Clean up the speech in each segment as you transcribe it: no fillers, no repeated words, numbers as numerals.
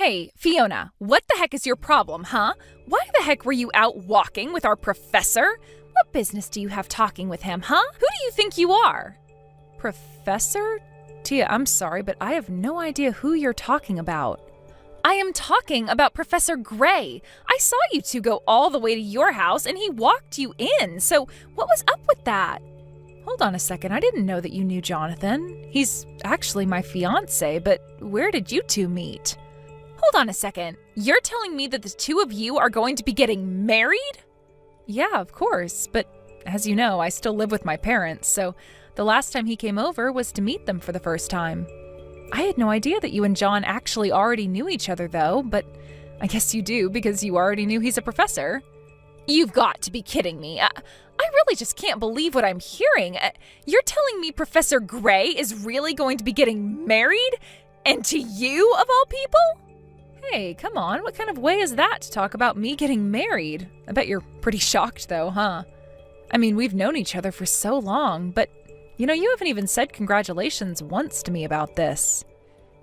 Hey, Fiona, what the heck is your problem, huh? Why the heck were you out walking with our professor? What business do you have talking with him, huh? Who do you think you are? Professor? Tia, I'm sorry, but I have no idea who you're talking about. I am talking about Professor Gray. I saw you two go all the way to your house and he walked you in, so what was up with that? Hold on a second, I didn't know that you knew Jonathan. He's actually my fiancé, but where did you two meet? Hold on a second, you're telling me that the two of you are going to be getting married? Yeah, of course, but as you know, I still live with my parents, so the last time he came over was to meet them for the first time. I had no idea that you and John actually already knew each other, though, but I guess you do because you already knew he's a professor. You've got to be kidding me. I really just can't believe what I'm hearing. You're telling me Professor Gray is really going to be getting married? And to you, of all people? Hey, come on, what kind of way is that to talk about me getting married? I bet you're pretty shocked, though, huh? I mean, we've known each other for so long, but you know, you haven't even said congratulations once to me about this.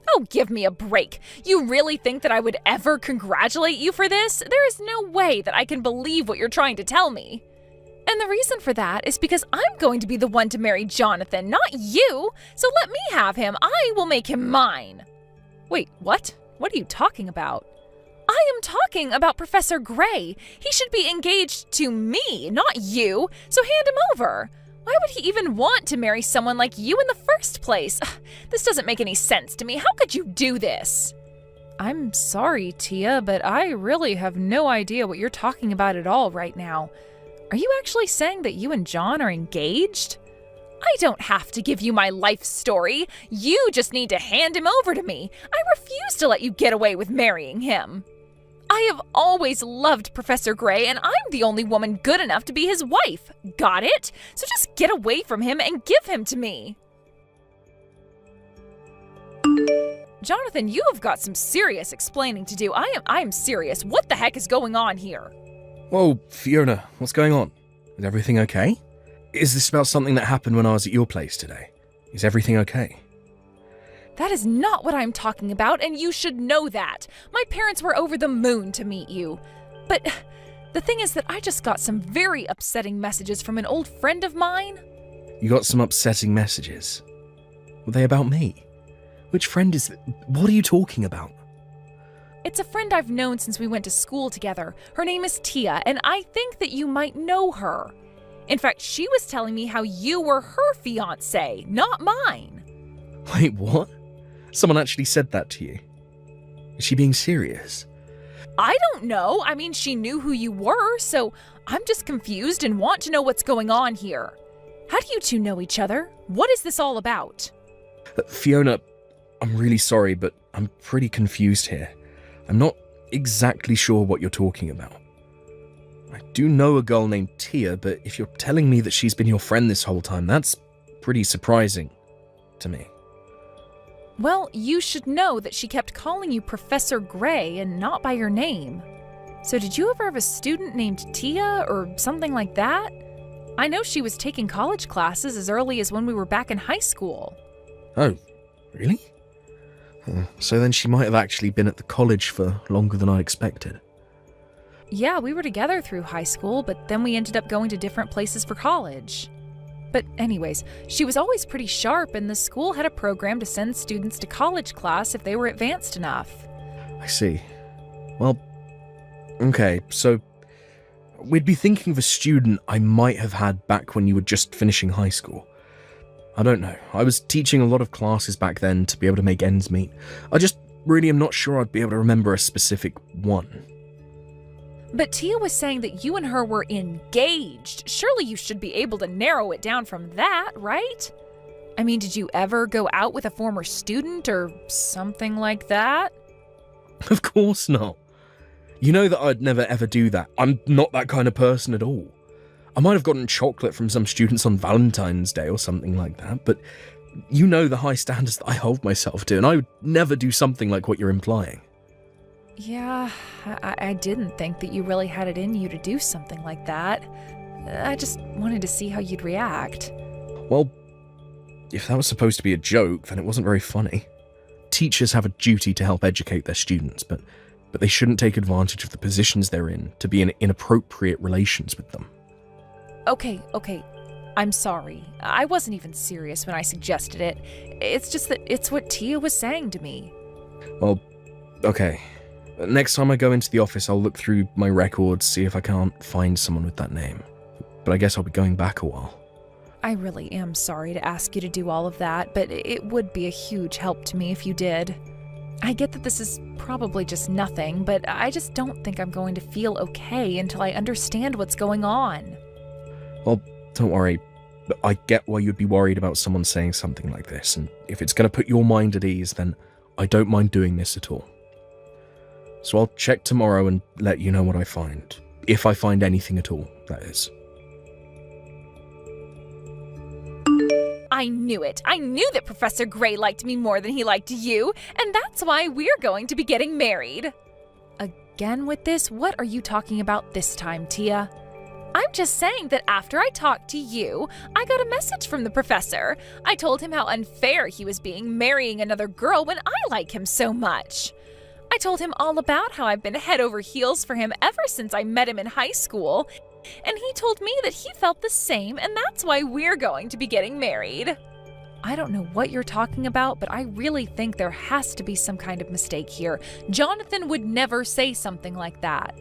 Oh, give me a break. You really think that I would ever congratulate you for this? There is no way that I can believe what you're trying to tell me. And the reason for that is because I'm going to be the one to marry Jonathan, not you. So let me have him. I will make him mine. Wait, what? What are you talking about? I am talking about Professor Gray. He should be engaged to me, not you. So hand him over. Why would he even want to marry someone like you in the first place? This doesn't make any sense to me. How could you do this? I'm sorry, Tia, but I really have no idea what you're talking about at all right now. Are you actually saying that you and John are engaged? I don't have to give you my life story. You just need to hand him over to me. I refuse to let you get away with marrying him. I have always loved Professor Gray, and I'm the only woman good enough to be his wife. Got it? So just get away from him and give him to me. Jonathan, you have got some serious explaining to do. I am serious. What the heck is going on here? Whoa, Fiona, what's going on? Is everything okay? Is this about something that happened when I was at your place today? Is everything okay? That is not what I'm talking about, and you should know that. My parents were over the moon to meet you. But the thing is that I just got some very upsetting messages from an old friend of mine. You got some upsetting messages? Were they about me? Which friend is it? What are you talking about? It's a friend I've known since we went to school together. Her name is Tia, and I think that you might know her. In fact, she was telling me how you were her fiancé, not mine. Wait, what? Someone actually said that to you? Is she being serious? I don't know. I mean, she knew who you were, so I'm just confused and want to know what's going on here. How do you two know each other? What is this all about? Fiona, I'm really sorry, but I'm pretty confused here. I'm not exactly sure what you're talking about. I do know a girl named Tia, but if you're telling me that she's been your friend this whole time, that's pretty surprising to me. Well, you should know that she kept calling you Professor Gray and not by your name. So did you ever have a student named Tia or something like that? I know she was taking college classes as early as when we were back in high school. Oh, really? So then she might have actually been at the college for longer than I expected. Yeah, we were together through high school, but then we ended up going to different places for college. But anyways, she was always pretty sharp, and the school had a program to send students to college class if they were advanced enough. I see. Well, okay, so we'd be thinking of a student I might have had back when you were just finishing high school. I don't know. I was teaching a lot of classes back then to be able to make ends meet. I just really am not sure I'd be able to remember a specific one. But Tia was saying that you and her were engaged. Surely you should be able to narrow it down from that, right? I mean, did you ever go out with a former student or something like that? Of course not. You know that I'd never ever do that. I'm not that kind of person at all. I might have gotten chocolate from some students on Valentine's Day or something like that, but you know the high standards that I hold myself to, and I would never do something like what you're implying. Yeah, I didn't think that you really had it in you to do something like that. I just wanted to see how you'd react. Well, if that was supposed to be a joke, then it wasn't very funny. teachers have a duty to help educate their students, but they shouldn't take advantage of the positions they're in to be in inappropriate relations with them. Okay. I'm sorry. I wasn't even serious when I suggested it. It's just that it's what Tia was saying to me. Well, okay. Next time I go into the office, I'll look through my records, see if I can't find someone with that name. But I guess I'll be going back a while. I really am sorry to ask you to do all of that, but it would be a huge help to me if you did. I get that this is probably just nothing, but I just don't think I'm going to feel okay until I understand what's going on. Well, don't worry. I get why you'd be worried about someone saying something like this, and if it's going to put your mind at ease, then I don't mind doing this at all. So I'll check tomorrow and let you know what I find. If I find anything at all, that is. I knew it. I knew that Professor Gray liked me more than he liked you, and that's why we're going to be getting married. Again with this? What are you talking about this time, Tia? I'm just saying that after I talked to you, I got a message from the professor. I told him how unfair he was being marrying another girl when I like him so much. I told him all about how I've been head over heels for him ever since I met him in high school. And he told me that he felt the same, and that's why we're going to be getting married. I don't know what you're talking about, but I really think there has to be some kind of mistake here. Jonathan would never say something like that.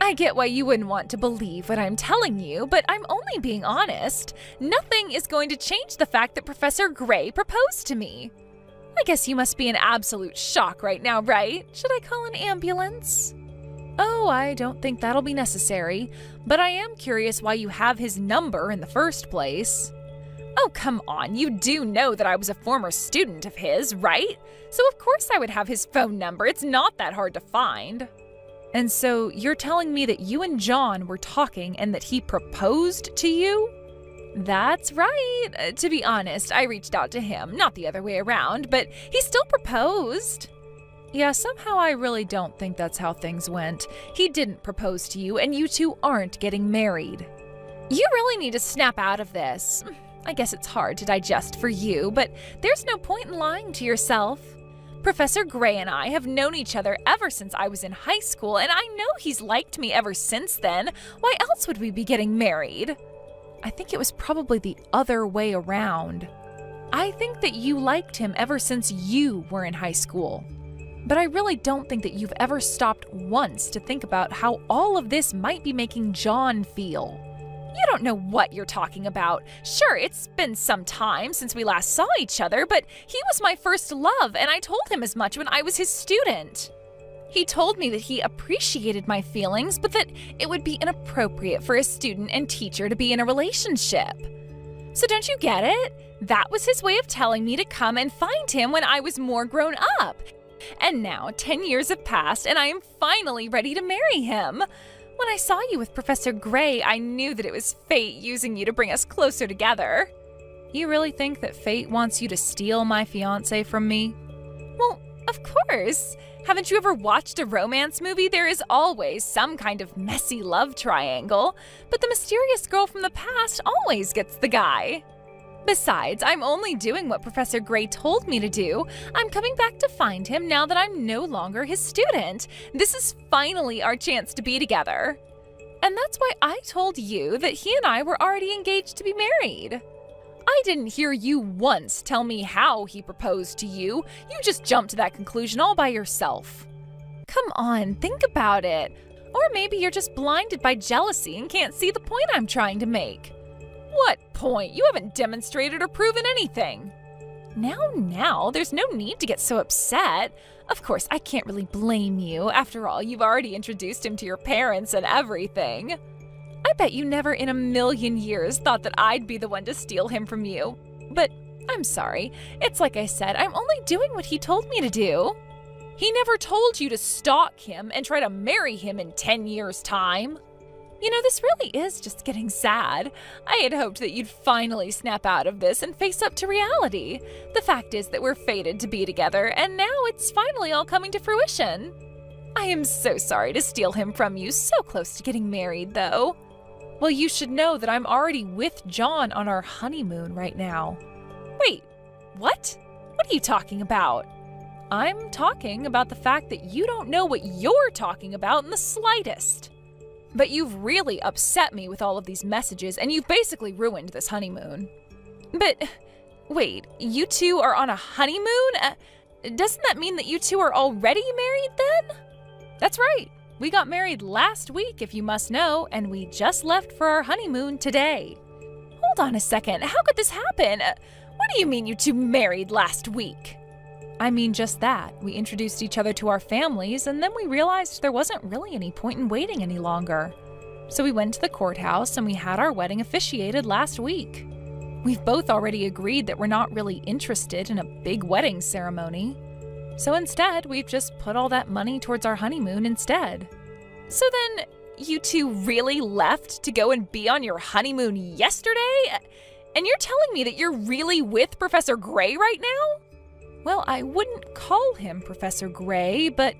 I get why you wouldn't want to believe what I'm telling you, but I'm only being honest. Nothing is going to change the fact that Professor Gray proposed to me. I guess you must be in absolute shock right now, right? Should I call an ambulance? Oh, I don't think that'll be necessary, but I am curious why you have his number in the first place. Oh, come on, you do know that I was a former student of his, right? So of course I would have his phone number. It's not that hard to find. And so you're telling me that you and John were talking and that he proposed to you? That's right. To be honest, I reached out to him, not the other way around, but he still proposed. Yeah, somehow I really don't think that's how things went. He didn't propose to you, and you two aren't getting married. You really need to snap out of this. I guess it's hard to digest for you, but there's no point in lying to yourself. Professor Gray and I have known each other ever since I was in high school, and I know he's liked me ever since then. Why else would we be getting married? I think it was probably the other way around. I think that you liked him ever since you were in high school. But I really don't think that you've ever stopped once to think about how all of this might be making John feel. You don't know what you're talking about. Sure, it's been some time since we last saw each other, but he was my first love, and I told him as much when I was his student. He told me that he appreciated my feelings, but that it would be inappropriate for a student and teacher to be in a relationship. So don't you get it? That was his way of telling me to come and find him when I was more grown up. And now 10 years have passed, and I am finally ready to marry him. When I saw you with Professor Gray, I knew that it was fate using you to bring us closer together. You really think that fate wants you to steal my fiancé from me? Well, of course. Haven't you ever watched a romance movie? There is always some kind of messy love triangle, but the mysterious girl from the past always gets the guy. Besides, I'm only doing what Professor Gray told me to do. I'm coming back to find him now that I'm no longer his student. This is finally our chance to be together. And that's why I told you that he and I were already engaged to be married. I didn't hear you once tell me how he proposed to you. You just jumped to that conclusion all by yourself. Come on, think about it. Or maybe you're just blinded by jealousy and can't see the point I'm trying to make. What point? You haven't demonstrated or proven anything. Now, there's no need to get so upset. Of course, I can't really blame you. After all, you've already introduced him to your parents and everything. I bet you never in a million years thought that I'd be the one to steal him from you. But I'm sorry. It's like I said, I'm only doing what he told me to do. He never told you to stalk him and try to marry him in 10 years' time. You know, this really is just getting sad. I had hoped that you'd finally snap out of this and face up to reality. The fact is that we're fated to be together, and now it's finally all coming to fruition. I am so sorry to steal him from you, so close to getting married, though. Well, you should know that I'm already with John on our honeymoon right now. Wait, what? What are you talking about? I'm talking about the fact that you don't know what you're talking about in the slightest. But you've really upset me with all of these messages, and you've basically ruined this honeymoon. But, wait, you two are on a honeymoon? Doesn't that mean that you two are already married then? That's right. We got married last week, if you must know, and we just left for our honeymoon today. Hold on a second. How could this happen? What do you mean you two married last week? I mean just that. We introduced each other to our families, and then we realized there wasn't really any point in waiting any longer. So we went to the courthouse and we had our wedding officiated last week. We've both already agreed that we're not really interested in a big wedding ceremony. So instead, we've just put all that money towards our honeymoon instead. So then, you two really left to go and be on your honeymoon yesterday? And you're telling me that you're really with Professor Gray right now? Well, I wouldn't call him Professor Gray, but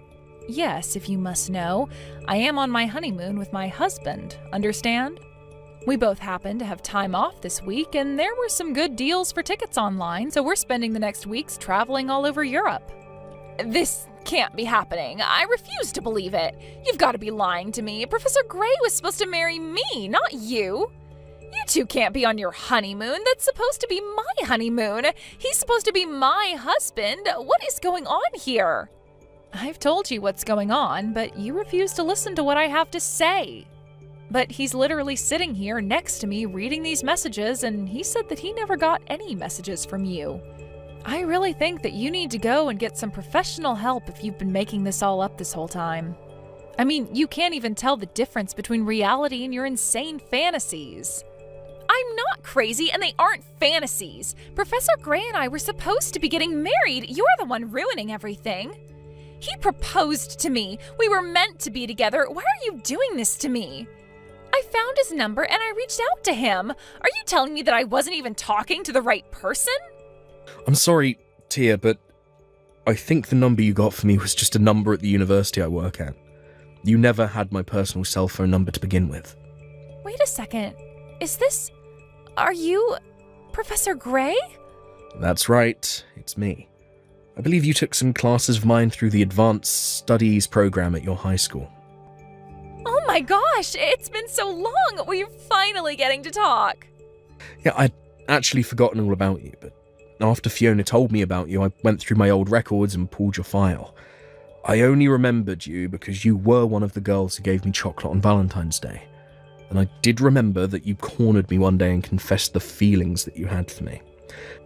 yes, if you must know, I am on my honeymoon with my husband, understand? We both happen to have time off this week, and there were some good deals for tickets online, so we're spending the next weeks traveling all over Europe. This can't be happening. I refuse to believe it. You've got to be lying to me. Professor Gray was supposed to marry me, not you. You two can't be on your honeymoon. That's supposed to be my honeymoon. He's supposed to be my husband. What is going on here? I've told you what's going on, but you refuse to listen to what I have to say. But he's literally sitting here next to me reading these messages, and he said that he never got any messages from you. I really think that you need to go and get some professional help if you've been making this all up this whole time. I mean, you can't even tell the difference between reality and your insane fantasies. I'm not crazy, and they aren't fantasies. Professor Gray and I were supposed to be getting married. You're the one ruining everything. He proposed to me. We were meant to be together. Why are you doing this to me? I found his number and I reached out to him. Are you telling me that I wasn't even talking to the right person? I'm sorry, Tia, but I think the number you got for me was just a number at the university I work at. You never had my personal cell phone number to begin with. Wait a second. Are you Professor Gray? That's right, it's me. I believe you took some classes of mine through the Advanced Studies program at your high school. Oh my gosh, it's been so long. We're finally getting to talk. Yeah, I'd actually forgotten all about you, but after Fiona told me about you, I went through my old records and pulled your file. I only remembered you because you were one of the girls who gave me chocolate on Valentine's Day. And I did remember that you cornered me one day and confessed the feelings that you had for me.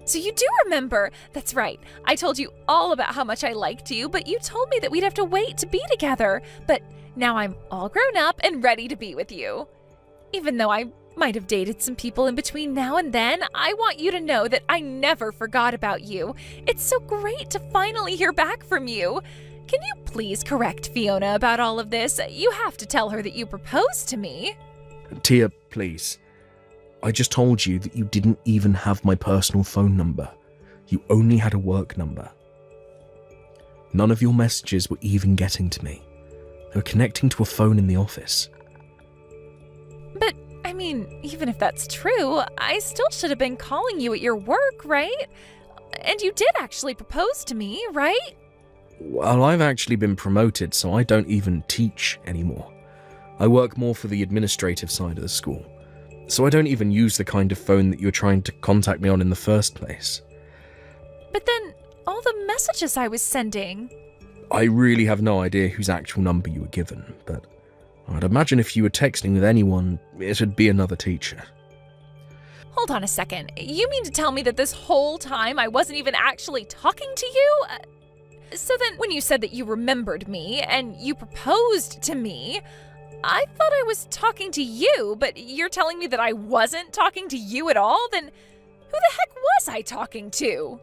So you do remember. That's right. I told you all about how much I liked you, but you told me that we'd have to wait to be together. But now I'm all grown up and ready to be with you. Even though I might have dated some people in between now and then, I want you to know that I never forgot about you. It's so great to finally hear back from you. Can you please correct Fiona about all of this? You have to tell her that you proposed to me. Tia, please. I just told you that you didn't even have my personal phone number. You only had a work number. None of your messages were even getting to me. They were connecting to a phone in the office. But, I mean, even if that's true, I still should have been calling you at your work, right? And you did actually propose to me, right? Well, I've actually been promoted, so I don't even teach anymore. I work more for the administrative side of the school, so I don't even use the kind of phone that you were trying to contact me on in the first place. But then, all the messages I was sending... I really have no idea whose actual number you were given, but I'd imagine if you were texting with anyone, it'd be another teacher. Hold on a second. You mean to tell me that this whole time I wasn't even actually talking to you? So then, when you said that you remembered me and you proposed to me, I thought I was talking to you, but you're telling me that I wasn't talking to you at all? Then who the heck was I talking to?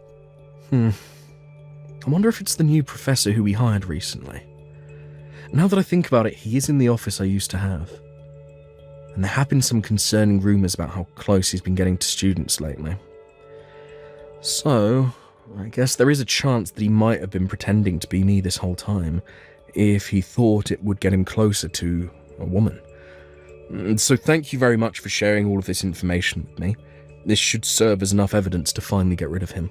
I wonder if it's the new professor who we hired recently. Now that I think about it, he is in the office I used to have. And there have been some concerning rumours about how close he's been getting to students lately. So, I guess there is a chance that he might have been pretending to be me this whole time, if he thought it would get him closer to a woman. So thank you very much for sharing all of this information with me. This should serve as enough evidence to finally get rid of him.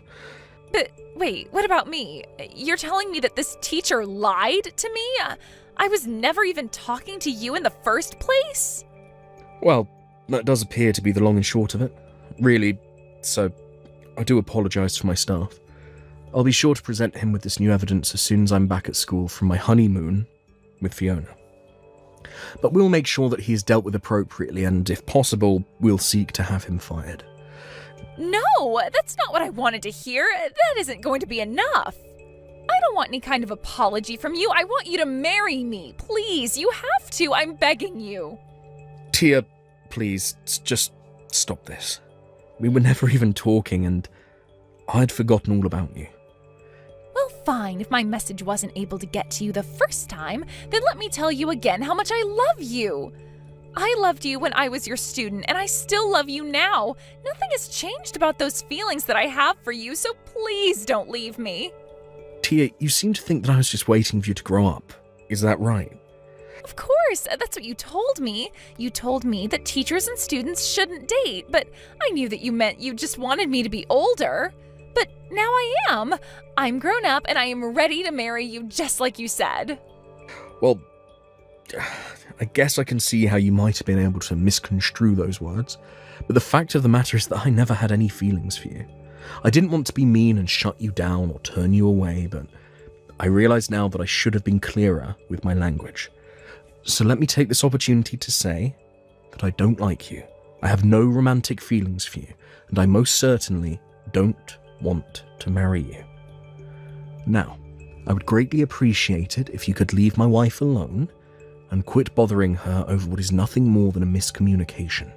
But Wait, what about me? You're telling me that this teacher lied to me? I was never even talking to you in the first place? Well, that does appear to be the long and short of it. Really, so I do apologise for my staff. I'll be sure to present him with this new evidence as soon as I'm back at school from my honeymoon with Fiona. But we'll make sure that he is dealt with appropriately, and if possible, we'll seek to have him fired. No, that's not what I wanted to hear. That isn't going to be enough. I don't want any kind of apology from you. I want you to marry me. Please, you have to. I'm begging you. Tia, please, just stop this. We were never even talking, and I'd forgotten all about you. Well, fine. If my message wasn't able to get to you the first time, then let me tell you again how much I love you. I loved you when I was your student, and I still love you now. Nothing has changed about those feelings that I have for you, so please don't leave me. Tia, you seem to think that I was just waiting for you to grow up. Is that right? Of course, that's what you told me. You told me that teachers and students shouldn't date, but I knew that you meant you just wanted me to be older. But now I am. I'm grown up, and I am ready to marry you just like you said. Well, I guess I can see how you might have been able to misconstrue those words, but the fact of the matter is that I never had any feelings for you. I didn't want to be mean and shut you down or turn you away, but I realise now that I should have been clearer with my language. So let me take this opportunity to say that I don't like you. I have no romantic feelings for you, and I most certainly don't want to marry you. Now, I would greatly appreciate it if you could leave my wife alone and quit bothering her over what is nothing more than a miscommunication.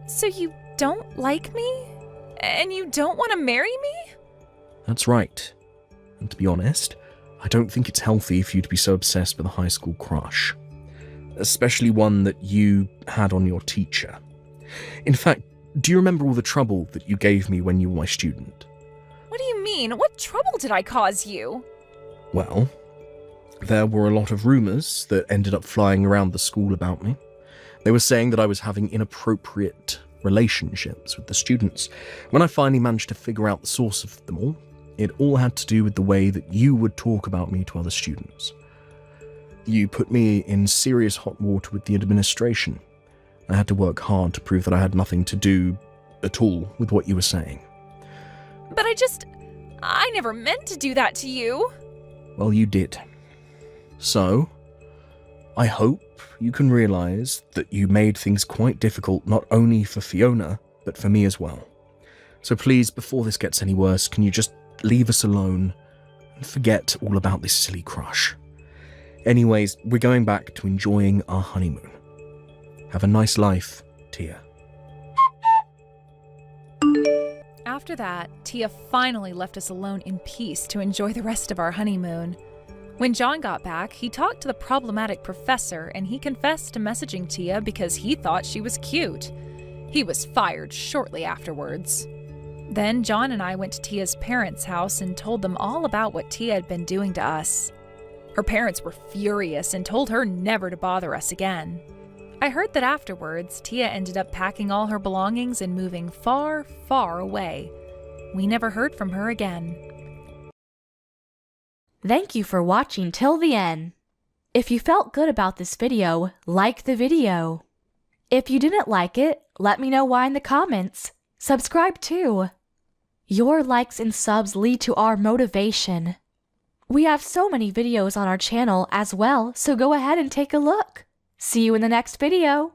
So you don't like me? And you don't want to marry me? That's right. And to be honest, I don't think it's healthy for you to be so obsessed with a high school crush. Especially one that you had on your teacher. In fact, do you remember all the trouble that you gave me when you were my student? What do you mean? What trouble did I cause you? Well, there were a lot of rumours that ended up flying around the school about me. They were saying that I was having inappropriate relationships with the students. When I finally managed to figure out the source of them all, it all had to do with the way that you would talk about me to other students. You put me in serious hot water with the administration. I had to work hard to prove that I had nothing to do at all with what you were saying. But I never meant to do that to you. Well, you did. So, I hope you can realise that you made things quite difficult not only for Fiona, but for me as well. So please, before this gets any worse, can you just leave us alone and forget all about this silly crush? Anyways, we're going back to enjoying our honeymoon. Have a nice life, Tia. After that, Tia finally left us alone in peace to enjoy the rest of our honeymoon. When John got back, he talked to the problematic professor and he confessed to messaging Tia because he thought she was cute. He was fired shortly afterwards. Then John and I went to Tia's parents' house and told them all about what Tia had been doing to us. Her parents were furious and told her never to bother us again. I heard that afterwards, Tia ended up packing all her belongings and moving far, far away. We never heard from her again. Thank you for watching till the end. If you felt good about this video, like the video. If you didn't like it, let me know why in the comments. Subscribe too. Your likes and subs lead to our motivation. We have so many videos on our channel as well, so go ahead and take a look. See you in the next video.